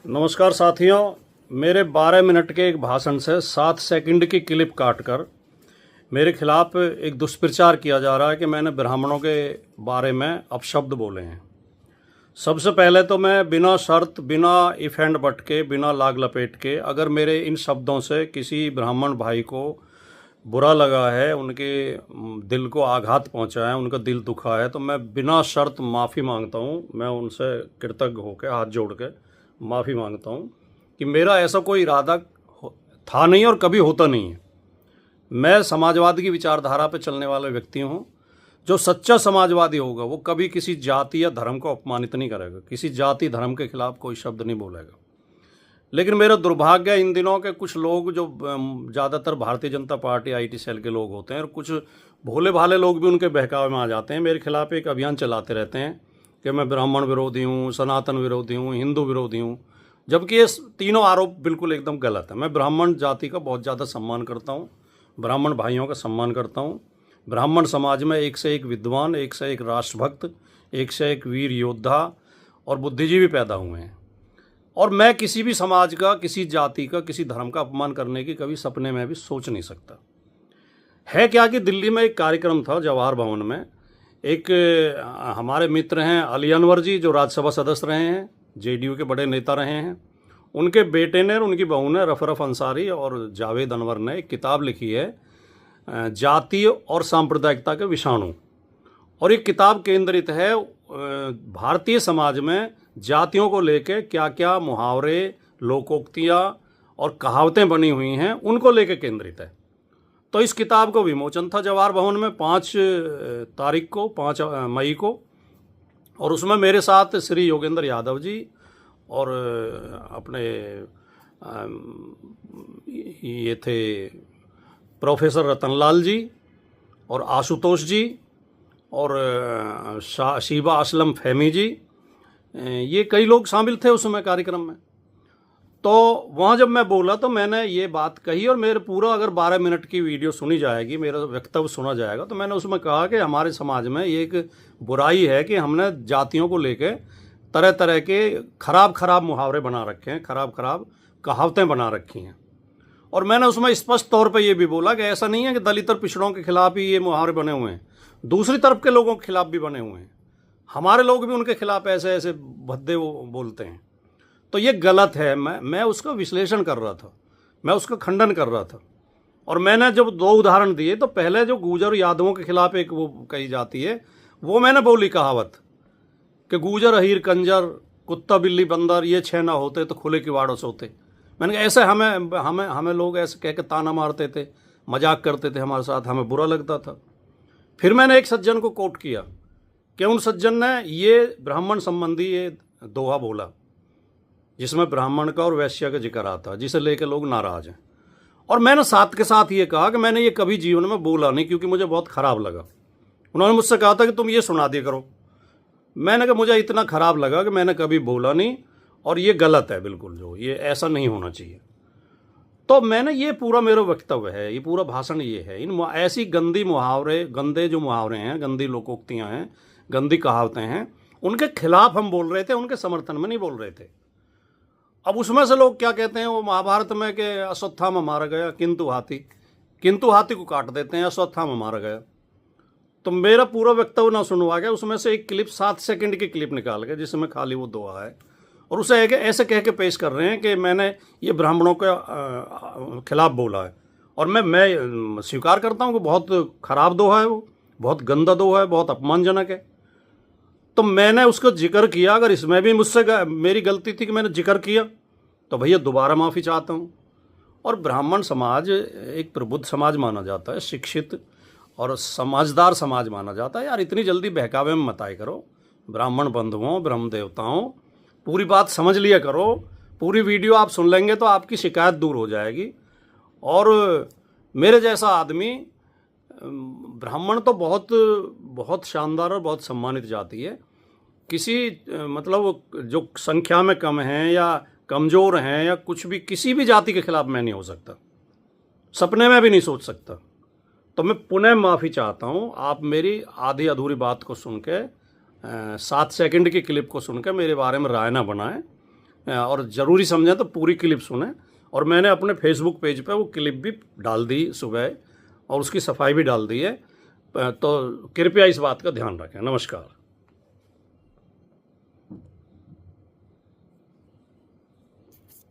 नमस्कार साथियों। मेरे 12 मिनट के एक भाषण से 7 सेकंड की क्लिप काटकर मेरे खिलाफ एक दुष्प्रचार किया जा रहा है कि मैंने ब्राह्मणों के बारे में अपशब्द बोले हैं। सबसे पहले तो मैं बिना शर्त, बिना इफ एंड बट के, बिना लाग लपेट के, अगर मेरे इन शब्दों से किसी ब्राह्मण भाई को बुरा लगा है, उनके दिल को आघात पहुंचा है, उनका दिल दुखा है, तो मैं बिना शर्त माफ़ी मांगता हूं। मैं उनसे कृतज्ञ होकर हाथ जोड़ के माफ़ी मांगता हूं कि मेरा ऐसा कोई इरादा था नहीं और कभी होता नहीं है। मैं समाजवाद की विचारधारा पर चलने वाले व्यक्ति हूं। जो सच्चा समाजवादी होगा वो कभी किसी जाति या धर्म को अपमानित नहीं करेगा, किसी जाति धर्म के खिलाफ कोई शब्द नहीं बोलेगा। लेकिन मेरा दुर्भाग्य इन दिनों के कुछ लोग, जो ज़्यादातर Bharatiya Janata party IT cell के लोग होते हैं, और कुछ भोले भाले लोग भी उनके बहकावे में आ जाते हैं, मेरे खिलाफ एक अभियान चलाते रहते हैं कि मैं ब्राह्मण विरोधी हूँ, सनातन विरोधी हूँ, हिंदू विरोधी हूँ, जबकि ये तीनों आरोप बिल्कुल एकदम गलत है। मैं ब्राह्मण जाति का बहुत ज़्यादा सम्मान करता हूँ, ब्राह्मण भाइयों का सम्मान करता हूँ। ब्राह्मण समाज में एक से एक विद्वान, एक से एक राष्ट्रभक्त, एक से एक वीर योद्धा और बुद्धिजीवी पैदा हुए हैं, और मैं किसी भी समाज का, किसी जाति का, किसी धर्म का अपमान करने की कभी सपने में भी सोच नहीं सकता। है क्या कि दिल्ली में एक कार्यक्रम था जवाहर भवन में। एक हमारे मित्र हैं अली अनवर जी, जो राज्यसभा सदस्य रहे हैं, जेडीयू के बड़े नेता रहे हैं। उनके बेटे ने और उनकी बहू ने, रफरफ अंसारी और जावेद अनवर ने, एक किताब लिखी है जाति और सांप्रदायिकता के विषाणु। और ये किताब केंद्रित है भारतीय समाज में जातियों को लेकर क्या क्या मुहावरे, लोकोक्तियाँ और कहावतें बनी हुई हैं, उनको लेकर केंद्रित है। तो इस किताब को विमोचन था जवाहर भवन में 5 तारीख को, 5 मई को, और उसमें मेरे साथ श्री योगेंद्र यादव जी और अपने ये थे प्रोफेसर रतनलाल जी और आशुतोष जी और शीबा असलम फहमी जी, ये कई लोग शामिल थे उसमें कार्यक्रम में। तो वहाँ जब मैं बोला तो मैंने ये बात कही, और मेरे पूरा अगर 12 मिनट की वीडियो सुनी जाएगी, मेरा वक्तव्य सुना जाएगा, तो मैंने उसमें कहा कि हमारे समाज में ये एक बुराई है कि हमने जातियों को लेकर तरह तरह के खराब मुहावरे बना रखे हैं, खराब कहावतें बना रखी हैं। और मैंने उसमें स्पष्ट तौर पर यह भी बोला कि ऐसा नहीं है कि दलित और पिछड़ों के खिलाफ ही ये मुहावरे बने हुए हैं, दूसरी तरफ के लोगों के खिलाफ भी बने हुए हैं। हमारे लोग भी उनके खिलाफ ऐसे ऐसे भद्दे वो बोलते हैं। तो ये गलत है। मैं उसका विश्लेषण कर रहा था, मैं उसका खंडन कर रहा था। और मैंने जब 2 उदाहरण दिए, तो पहले जो गुर्जर यादवों के खिलाफ एक वो कही जाती है, वो मैंने बोली कहावत कि गुर्जर अहीर कंजर, कुत्ता बिल्ली बंदर, ये 6 ना होते तो खुले किवाड़ों सोते। मैंने कहा ऐसे हमें लोग ऐसे कह के ताना मारते थे, मजाक करते थे हमारे साथ, हमें बुरा लगता था। फिर मैंने एक सज्जन को कोट किया कि उन सज्जन ने ये ब्राह्मण संबंधी ये दोहा बोला जिसमें ब्राह्मण का और वैश्य का जिक्र आता है, जिसे लेकर लोग नाराज हैं। और मैंने साथ के साथ ये कहा कि मैंने ये कभी जीवन में बोला नहीं, क्योंकि मुझे बहुत ख़राब लगा। उन्होंने मुझसे कहा था कि तुम ये सुना दिया करो। मैंने कहा मुझे इतना ख़राब लगा कि मैंने कभी बोला नहीं, और ये गलत है बिल्कुल, जो ये ऐसा नहीं होना चाहिए। तो मैंने ये पूरा मेरा वक्तव्य है, ये पूरा भाषण ये है। इन ऐसी गंदी मुहावरे, गंदे जो मुहावरे हैं, गंदी लोकोक्तियाँ हैं, गंदी कहावतें हैं, उनके खिलाफ हम बोल रहे थे, उनके समर्थन में नहीं बोल रहे थे। अब उसमें से लोग क्या कहते हैं, वो महाभारत में कि अश्वत्थामा मारा गया किंतु हाथी को काट देते हैं, अश्वत्थामा मारा गया। तो मेरा पूरा वक्तव्य ना सुनवा गया, उसमें से एक क्लिप 7 सेकंड की क्लिप निकाल के, जिसमें खाली वो दोहा है, और उसे ऐसे कह के पेश कर रहे हैं कि मैंने ये ब्राह्मणों के खिलाफ बोला है। और मैं स्वीकार करता हूँ कि बहुत ख़राब दोहा है, वो बहुत गंदा दोहा है, बहुत अपमानजनक है। तो मैंने उसका जिक्र किया। अगर इसमें भी मुझसे मेरी गलती थी कि मैंने जिक्र किया, तो भैया दोबारा माफ़ी चाहता हूँ। और ब्राह्मण समाज एक प्रबुद्ध समाज माना जाता है, शिक्षित और समझदार समाज माना जाता है। यार इतनी जल्दी बहकावे में मत आए करो। ब्राह्मण बंधुओं, ब्रह्म देवताओं, पूरी बात समझ लिया करो। पूरी वीडियो आप सुन लेंगे तो आपकी शिकायत दूर हो जाएगी। और मेरे जैसा आदमी, ब्राह्मण तो बहुत शानदार और बहुत सम्मानित जाति है। किसी मतलब जो संख्या में कम हैं या कमज़ोर हैं या कुछ भी, किसी भी जाति के खिलाफ मैं नहीं हो सकता, सपने में भी नहीं सोच सकता। तो मैं पुनः माफ़ी चाहता हूँ। आप मेरी आधी अधूरी बात को सुन के, 7 सेकंड की क्लिप को सुनकर मेरे बारे में राय ना बनाएं। और ज़रूरी समझें तो पूरी क्लिप सुनें। और मैंने अपने फेसबुक पेज पे वो क्लिप भी डाल दी सुबह और उसकी सफाई भी डाल दी है, तो कृपया इस बात का ध्यान रखें। नमस्कार।